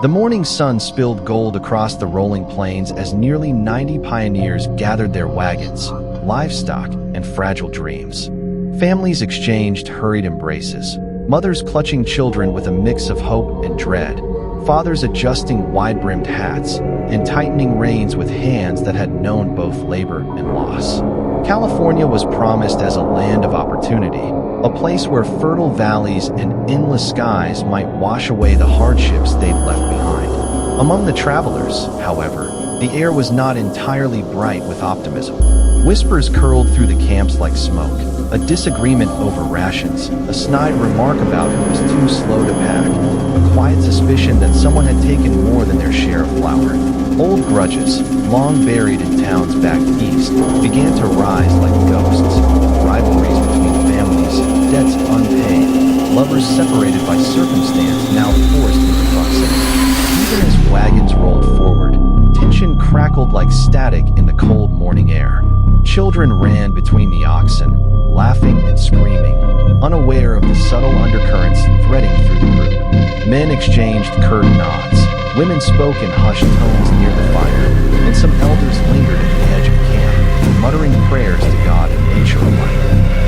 The morning sun spilled gold across the rolling plains as nearly 90 pioneers gathered their wagons, livestock, and fragile dreams. Families exchanged hurried embraces, mothers clutching children with a mix of hope and dread, fathers adjusting wide-brimmed hats, and tightening reins with hands that had known both labor and loss. California was promised as a land of opportunity, a place where fertile valleys and endless skies might wash away the hardships they'd left behind. Among the travelers, however, the air was not entirely bright with optimism. Whispers curled through the camps like smoke, a disagreement over rations, a snide remark about who was too slow to pack, a quiet suspicion that someone had taken more than their share of flour. Old grudges, long buried in towns back east, began to rise like ghosts. Rivalries between families, debts unpaid, lovers separated by circumstance now forced into proximity. Even as wagons rolled forward, tension crackled like static in the cold morning air. Children ran between the oxen, laughing and screaming, unaware of the subtle undercurrents threading through the group. Men exchanged curt nods. Women spoke in hushed tones near the fire, and some elders lingered at the edge of camp, muttering prayers to God and nature alike.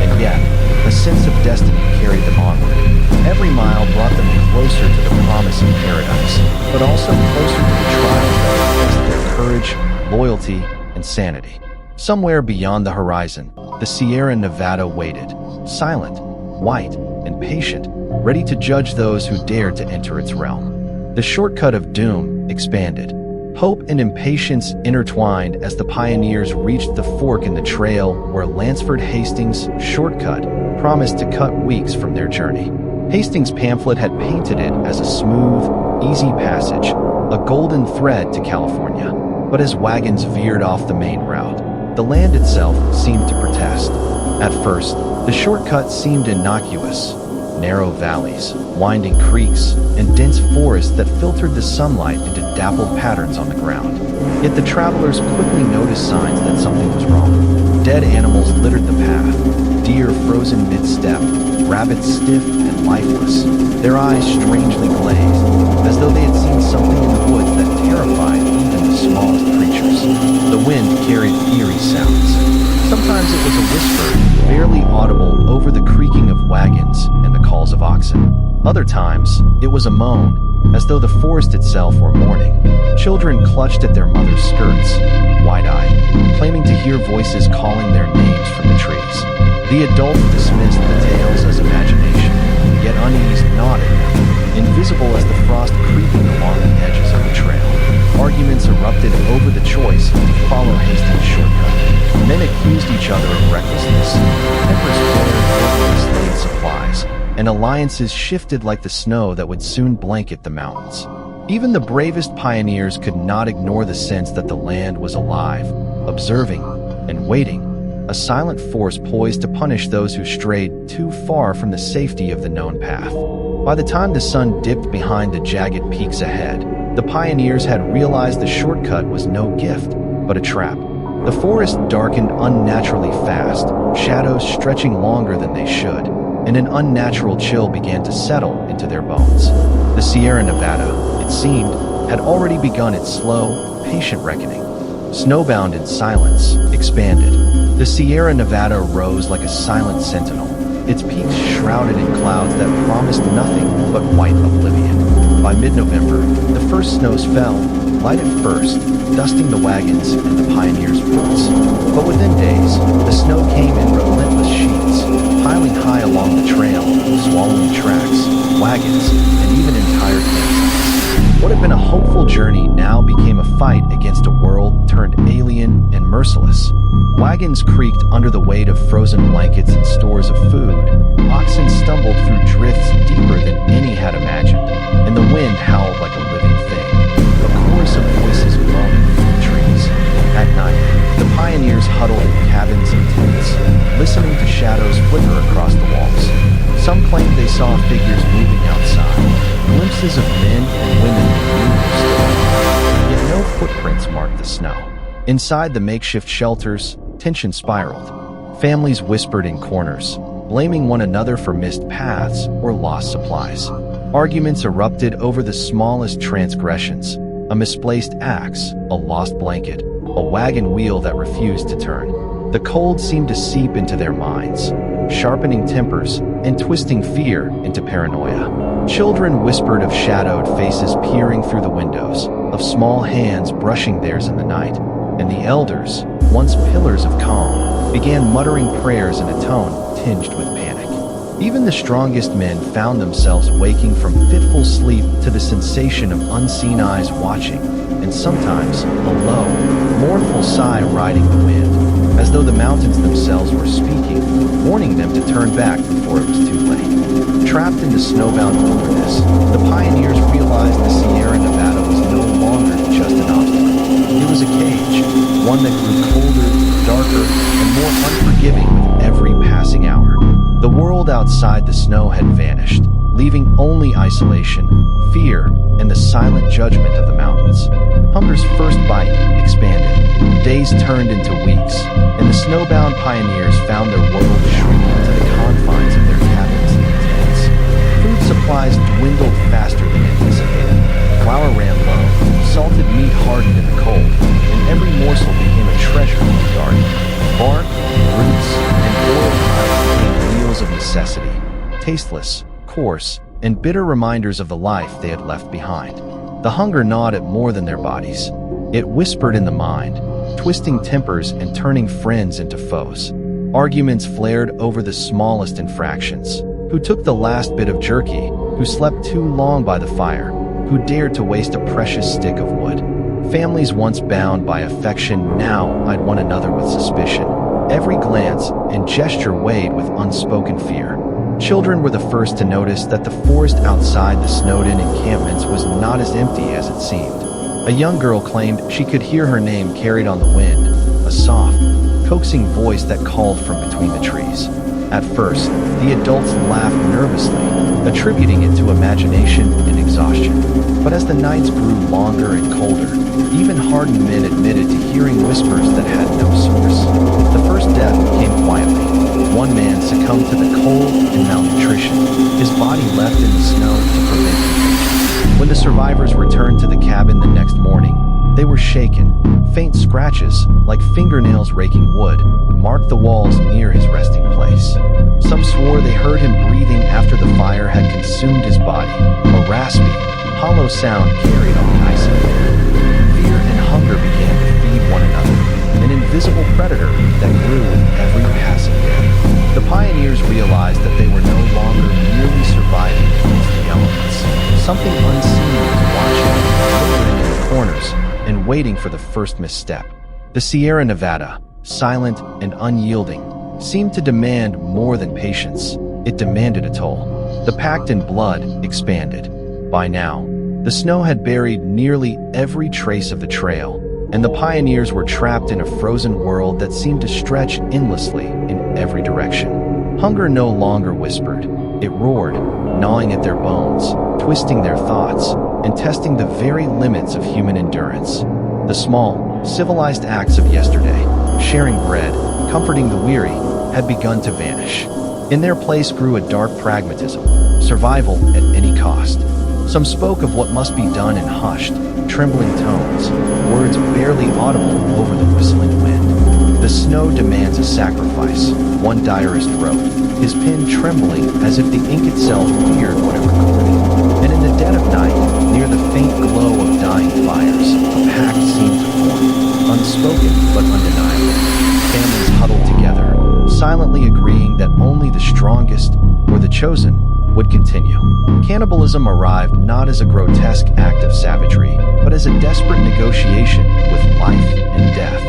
And yet, a sense of destiny carried them onward. Every mile brought them closer to the promise of paradise, but also closer to the trials that would test their courage, loyalty, and sanity. Somewhere beyond the horizon, the Sierra Nevada waited, silent, white, and patient, ready to judge those who dared to enter its realm. The shortcut of doom expanded. Hope and impatience intertwined as the pioneers reached the fork in the trail where Lansford Hastings' shortcut promised to cut weeks from their journey. Hastings' pamphlet had painted it as a smooth, easy passage, a golden thread to California. But as wagons veered off the main route, the land itself seemed to protest. At first, the shortcut seemed innocuous. Narrow valleys, winding creeks, and dense forests that filtered the sunlight into dappled patterns on the ground. Yet the travelers quickly noticed signs that something was wrong. Dead animals littered the path, deer frozen mid-step, rabbits stiff and lifeless, their eyes strangely glazed, as though they had seen something in the woods that terrified even the smallest creatures. The wind carried eerie sounds. Sometimes it was a whisper, barely audible over the creaking of wagons and the calls of oxen. Other times, it was a moan, as though the forest itself were mourning. Children clutched at their mothers' skirts, wide-eyed, claiming to hear voices calling their names from the trees. The adults dismissed the tales as imagination, yet unease gnawed at them, invisible as the frost creeping along the edges of the trail. Arguments erupted over the choice to follow Hastings' shortcut. Men accused each other of recklessness, tempers flared over enslaved supplies, and alliances shifted like the snow that would soon blanket the mountains. Even the bravest pioneers could not ignore the sense that the land was alive, observing, and waiting, a silent force poised to punish those who strayed too far from the safety of the known path. By the time the sun dipped behind the jagged peaks ahead, the pioneers had realized the shortcut was no gift, but a trap. The forest darkened unnaturally fast, shadows stretching longer than they should, and an unnatural chill began to settle into their bones. The Sierra Nevada, it seemed, had already begun its slow, patient reckoning. Snowbound in silence, expanded. The Sierra Nevada rose like a silent sentinel, its peaks shrouded in clouds that promised nothing but white oblivion. By mid-November, the first snows fell, light at first, dusting the wagons and the pioneers' boots. But within days, the snow came in relentless sheets, piling high along the trail, swallowing tracks, wagons, and even entire campsites. What had been a hopeful journey now became a fight against a world turned alien and merciless. Wagons creaked under the weight of frozen blankets and stores of food. Oxen stumbled through drifts deeper than any had imagined, and the wind howled like a living thing, a chorus of voices moaning from the trees. At night, the pioneers huddled in cabins and tents, listening to shadows flicker across the walls. Some claimed they saw figures moving outside, glimpses of men and women they knew were still alive. Yet no footprints marked the snow. Inside the makeshift shelters, tension spiraled. Families whispered in corners, blaming one another for missed paths or lost supplies. Arguments erupted over the smallest transgressions: a misplaced axe, a lost blanket, a wagon wheel that refused to turn. The cold seemed to seep into their minds, sharpening tempers and twisting fear into paranoia. Children whispered of shadowed faces peering through the windows, of small hands brushing theirs in the night, and the elders, once pillars of calm, began muttering prayers in a tone tinged with panic. Even the strongest men found themselves waking from fitful sleep to the sensation of unseen eyes watching, and sometimes a low, mournful sigh riding the wind, as though the mountains themselves were speaking, warning them to turn back before it was too late. Trapped in the snowbound wilderness, the pioneers realized the Sierra Nevada was no longer just an obstacle. It was a cage, one that grew colder, darker, and more unforgiving with every passing hour. The world outside the snow had vanished, leaving only isolation, fear, and the silent judgment of the mountains. Hunger's first bite expanded. Days turned into weeks, and the snowbound pioneers found their world shrinking to the confines of their cabins and tents. Food supplies dwindled faster than anticipated. Flour ran low, salted meat hardened in the cold, and every morsel became a treasure in the garden. Bark, roots, and boiled hides became meals of necessity, tasteless, coarse, and bitter reminders of the life they had left behind. The hunger gnawed at more than their bodies. It whispered in the mind, twisting tempers and turning friends into foes. Arguments flared over the smallest infractions: who took the last bit of jerky, who slept too long by the fire, who dared to waste a precious stick of wood. Families once bound by affection now eyed one another with suspicion. Every glance and gesture weighed with unspoken fear. Children were the first to notice that the forest outside the snowed-in encampments was not as empty as it seemed. A young girl claimed she could hear her name carried on the wind, a soft, coaxing voice that called from between the trees. At first, the adults laughed nervously, attributing it to imagination and exhaustion. But as the nights grew longer and colder, even hardened men admitted to hearing whispers that had no source. The first death came quietly. One man succumbed to the cold and malnutrition, his body left in the snow to prevent contagion. When the survivors returned to the cabin the next morning, they were shaken. Faint scratches, like fingernails raking wood, marked the walls near his resting place. Some swore they heard him breathing after the fire had consumed his body, a raspy, hollow sound carried on the icy air. Fear and hunger began to feed one another, an invisible predator that grew with every passing day. The pioneers realized that they were no longer merely surviving against the elements. Something unseen was watching, lingering in the corners, and waiting for the first misstep. The Sierra Nevada, silent and unyielding, seemed to demand more than patience. It demanded a toll. The Pact in blood expanded. By now, the snow had buried nearly every trace of the trail, and the pioneers were trapped in a frozen world that seemed to stretch endlessly in every direction. Hunger no longer whispered. It roared, gnawing at their bones, twisting their thoughts, and testing the very limits of human endurance. The small, civilized acts of yesterday, sharing bread, comforting the weary, had begun to vanish. In their place grew a dark pragmatism, survival at any cost. Some spoke of what must be done in hushed, trembling tones, words barely audible over the whistling wind. The snow demands a sacrifice, one diarist wrote, his pen trembling as if the ink itself feared what it recorded. And in the dead of night, near the faint glow of dying fires, a pact seemed to form, unspoken but undeniable. Families huddled together, silently agreeing that only the strongest, or the chosen, would continue. Cannibalism arrived not as a grotesque act of savagery, but as a desperate negotiation with life and death.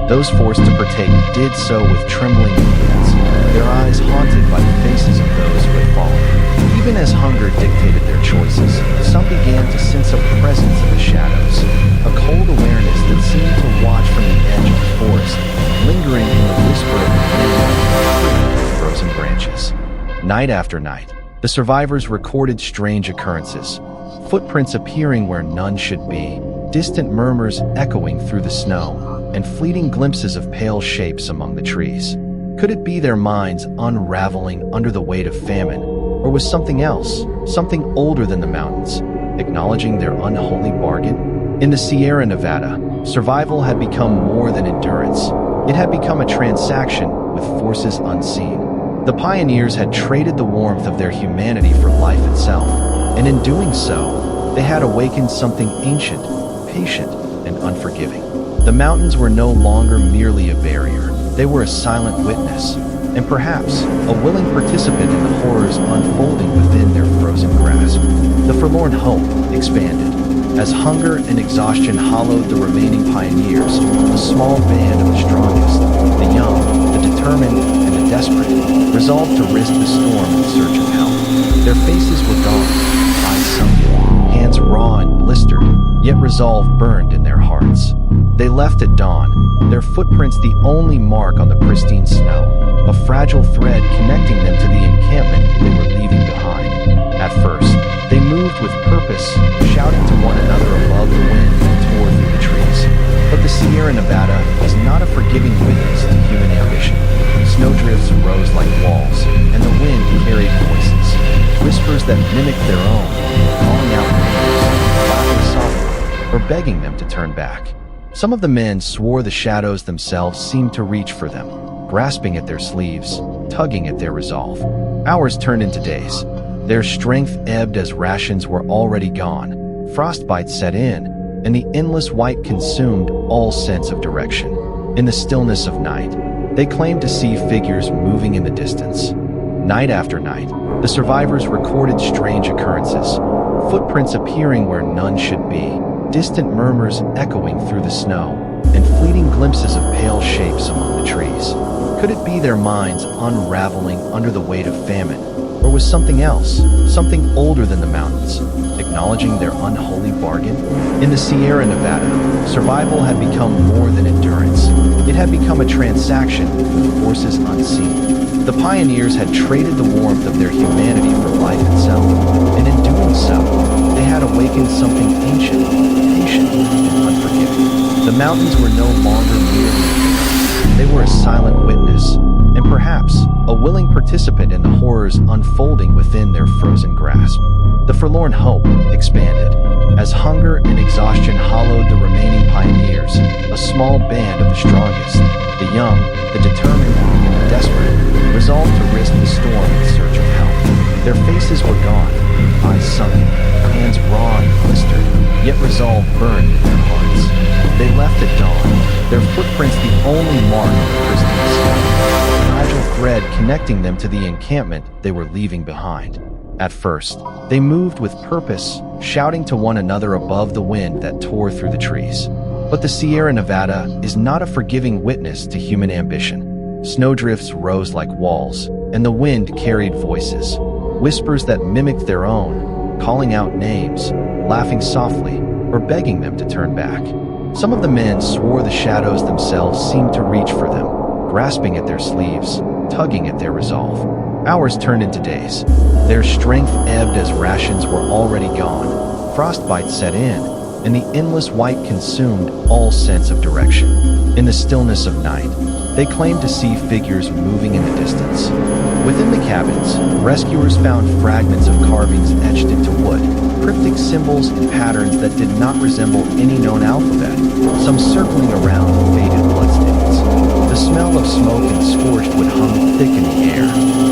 Those forced to partake did so with trembling hands, their eyes haunted by the faces of those who had fallen. Even as hunger dictated their choices, some began to sense a presence in the shadows, a cold awareness that seemed to watch from the edge of the forest, lingering in the whisper of the wind and frozen branches. Night after night, the survivors recorded strange occurrences, footprints appearing where none should be, distant murmurs echoing through the snow, and fleeting glimpses of pale shapes among the trees. Could it be their minds unraveling under the weight of famine, Or was something else, something older than the mountains, acknowledging their unholy bargain? In the Sierra Nevada, survival had become more than endurance. It had become a transaction with forces unseen. The pioneers had traded the warmth of their humanity for life itself, and in doing so, they had awakened something ancient, patient, and unforgiving. The mountains were no longer merely a barrier. They were a silent witness, and perhaps a willing participant in the horrors unfolding within their frozen grasp. The Forlorn Hope expanded. As hunger and exhaustion hollowed the remaining pioneers, a small band of the strongest, the young, the determined, and the desperate, resolved to risk the storm in search of help. Their faces were gaunt, eyes sunken, hands raw and blistered, yet resolve burned in their hearts. They left at dawn, their footprints the only mark on the pristine snow, a fragile thread connecting them to the encampment they were leaving behind. At first, they moved with purpose, shouting to one another above the wind that tore through the trees. But the Sierra Nevada is not a forgiving witness to human ambition. Snowdrifts rose like walls, and the wind carried voices, whispers that mimicked their own, calling out names, laughing softly, or begging them to turn back. Some of the men swore the shadows themselves seemed to reach for them, grasping at their sleeves, tugging at their resolve. Hours turned into days. Their strength ebbed as rations were already gone, frostbite set in, and the endless white consumed all sense of direction. In the stillness of night, they claimed to see figures moving in the distance. Night after night, the survivors recorded strange occurrences, footprints appearing where none should be, distant murmurs echoing through the snow, and fleeting glimpses of pale shapes among the trees. Could it be their minds unraveling under the weight of famine? Or was something else, something older than the mountains, acknowledging their unholy bargain? In the Sierra Nevada, survival had become more than endurance. It had become a transaction with forces unseen. The pioneers had traded the warmth of their humanity for life itself, and in doing so, they had awakened something ancient, patient, and unforgiving. The mountains were no longer merely they were a silent witness, and perhaps a willing participant in the horrors unfolding within their frozen grasp. The Forlorn Hope expanded. As hunger and exhaustion hollowed the remaining pioneers, a small band of the strongest, the young, the determined, and the desperate, resolved to risk the storm in search of help. Their faces were gaunt, eyes sunken, hands raw and blistered, yet resolve burned in their hearts. They left at dawn, their footprints the only mark on the pristine snow, a fragile thread connecting them to the encampment they were leaving behind. At first, they moved with purpose, shouting to one another above the wind that tore through the trees. But the Sierra Nevada is not a forgiving witness to human ambition. Snowdrifts rose like walls, and the wind carried voices, whispers that mimicked their own, calling out names, laughing softly, or begging them to turn back. Some of the men swore the shadows themselves seemed to reach for them, grasping at their sleeves, tugging at their resolve. Hours turned into days. Their strength ebbed as rations were already gone, frostbite set in, and the endless white consumed all sense of direction. In the stillness of night, they claimed to see figures moving in the distance. Within the cabins, rescuers found fragments of carvings etched into wood, cryptic symbols and patterns that did not resemble any known alphabet, some circling around faded bloodstains. The smell of smoke and scorched wood hung thick in the air,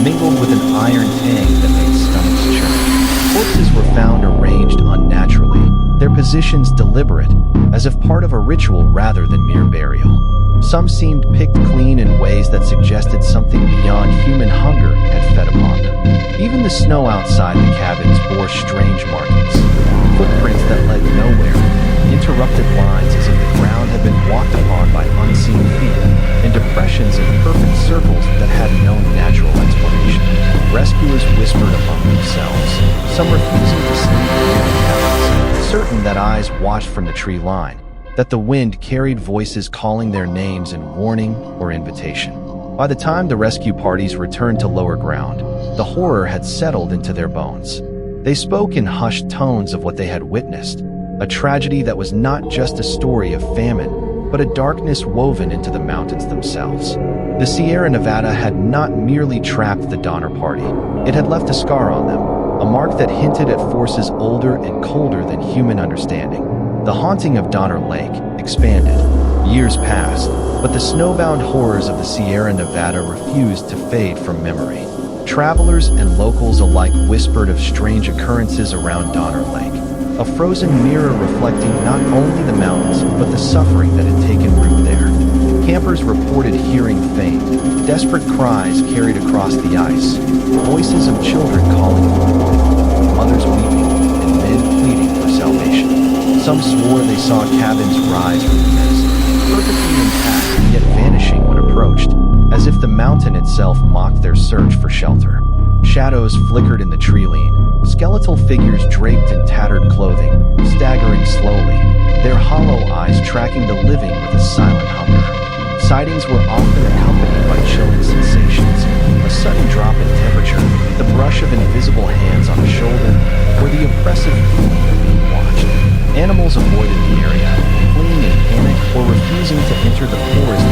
mingled with an iron tang that made stomachs churn. Corpses were found arranged unnaturally, their positions deliberate, as if part of a ritual rather than mere burial. Some seemed picked clean in ways that suggested something beyond human hunger had fed upon them. Even the snow outside the cabins bore strange markings, footprints that led nowhere, interrupted lines as if the ground had been walked upon by unseen feet, and depressions in perfect circles that had no natural explanation. Rescuers whispered among themselves, some refusing to sleep near the cabins, certain that eyes watched from the tree line, that the wind carried voices calling their names in warning or invitation. By the time the rescue parties returned to lower ground, the horror had settled into their bones. They spoke in hushed tones of what they had witnessed, a tragedy that was not just a story of famine, but a darkness woven into the mountains themselves. The Sierra Nevada had not merely trapped the DonnerParty, It had left a scar on them, a mark that hinted at forces older and colder than human understanding. The haunting of Donner Lake expanded. Years passed, but the snowbound horrors of the Sierra Nevada refused to fade from memory. Travelers and locals alike whispered of strange occurrences around Donner Lake, a frozen mirror reflecting not only the mountains but the suffering that had taken root there. Campers reported hearing faint, desperate cries carried across the ice, voices of children calling for help, mothers weeping, and men pleading for salvation. Some swore they saw cabins rise from the mist, perfectly intact yet vanishing when approached, as if the mountain itself mocked their search for shelter. Shadows flickered in the tree-line, skeletal figures draped in tattered clothing, staggering slowly, their hollow eyes tracking the living with a silent hunger. Sightings were often accompanied by chilling sensations, a sudden drop in temperature, the brush of invisible hands on the shoulder, or the oppressive feeling of being watched. Animals avoided the area, fleeing in panic or refusing to enter the forest.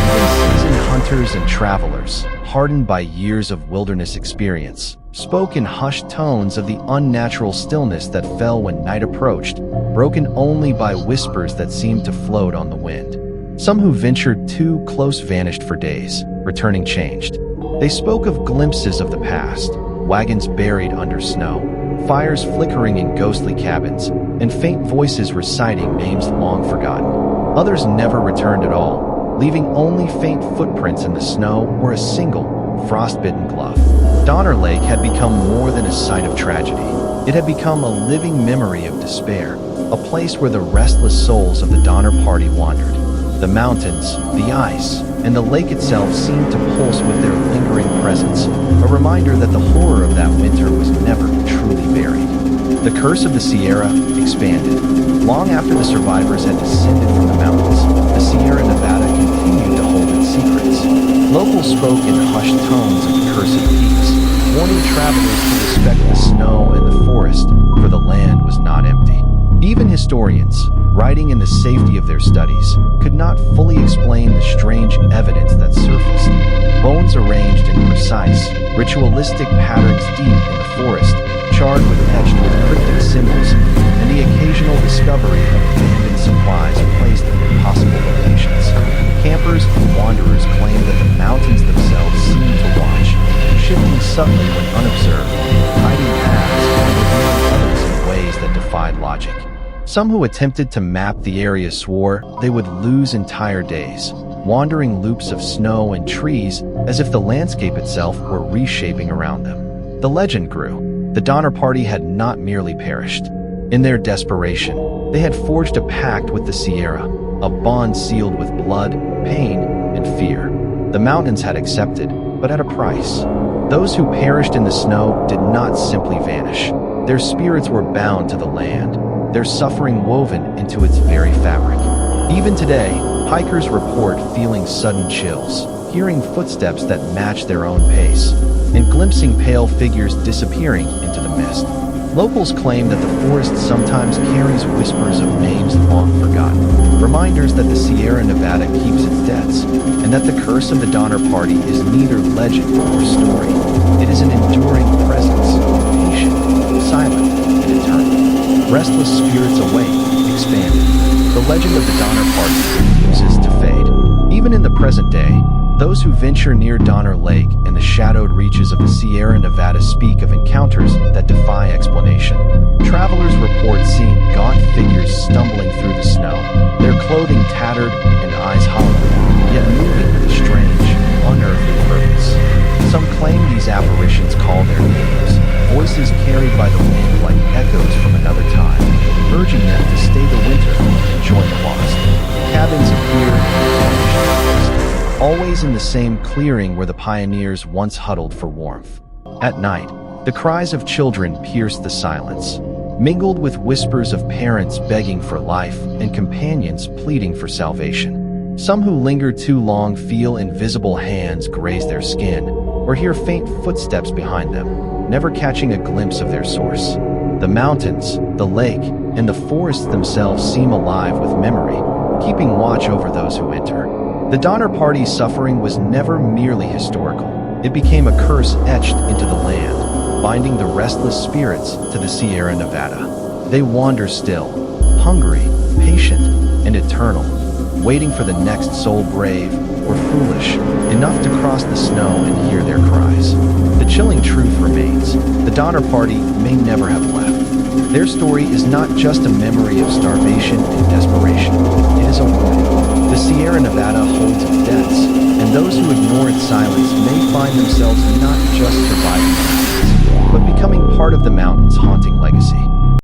Even seasoned hunters and travelers, hardened by years of wilderness experience, spoke in hushed tones of the unnatural stillness that fell when night approached, broken only by whispers that seemed to float on the wind. Some who ventured too close vanished for days, returning changed. They spoke of glimpses of the past, wagons buried under snow, fires flickering in ghostly cabins, and faint voices reciting names long forgotten. Others never returned at all, leaving only faint footprints in the snow or a single, frostbitten glove. Donner Lake had become more than a site of tragedy. It had become a living memory of despair, a place where the restless souls of the DonnerParty wandered. The mountains, the ice, and the lake itself seemed to pulse with their lingering presence, a reminder that the horror of that winter was never truly buried. The curse of the Sierra expanded. Long after the survivors had descended from the mountains, the Sierra Nevada continued to hold its secrets. Locals spoke in hushed tones of the cursed peaks, warning travelers to respect the snow and the forest, for the land was not empty. Even historians, writing in the safety of their studies, could not fully explain the strange evidence that surfaced. Bones arranged in precise, ritualistic patterns deep in the forest, charred etched with cryptic symbols, and the occasional discovery of abandoned supplies placed in impossible locations. Campers and wanderers claimed that the mountains themselves seemed to watch, shifting subtly when unobserved, hiding paths and revealing others in ways that defied logic. Some who attempted to map the area swore they would lose entire days, wandering loops of snow and trees as if the landscape itself were reshaping around them. The legend grew. The DonnerParty had not merely perished. In their desperation, they had forged a pact with the Sierra, a bond sealed with blood, pain, and fear. The mountains had accepted, but at a price. Those who perished in the snow did not simply vanish. Their spirits were bound to the land, their suffering woven into its very fabric. Even today, hikers report feeling sudden chills, hearing footsteps that match their own pace, and glimpsing pale figures disappearing into the mist. Locals claim that the forest sometimes carries whispers of names long forgotten, reminders that the Sierra Nevada keeps its debts, and that the curse of the DonnerParty is neither legend nor story. It is an enduring presence, patient, silent, and eternal. Restless spirits awake, expanded. The legend of the DonnerParty refuses to fade. Even in the present day, those who venture near Donner Lake and the shadowed reaches of the Sierra Nevada speak of encounters that defy explanation. Travelers report seeing gaunt figures stumbling through the snow, their clothing tattered and eyes hollow, yet moving with a strange, unearthly purpose. Some claim these apparitions call their names, voices carried by the wind like echoes from another time, urging them to stay the winter and join the lost. Cabins appear and vanish, always in the same clearing where the pioneers once huddled for warmth. At night, the cries of children pierce the silence, mingled with whispers of parents begging for life and companions pleading for salvation. Some who linger too long feel invisible hands graze their skin, or hear faint footsteps behind them, never catching a glimpse of their source. The mountains, the lake, and the forests themselves seem alive with memory, keeping watch over those who enter. The DonnerParty's suffering was never merely historical. It became a curse etched into the land, binding the restless spirits to the Sierra Nevada. They wander still, hungry, patient, and eternal, waiting for the next soul brave or foolish enough to cross the snow and hear their cries. The chilling truth remains: the DonnerParty may never have left. Their story is not just a memory of starvation and desperation. It is a warning. The Sierra Nevada holds its debts, and those who ignore its silence may find themselves not just surviving the mountains, but becoming part of the mountain's haunting legacy.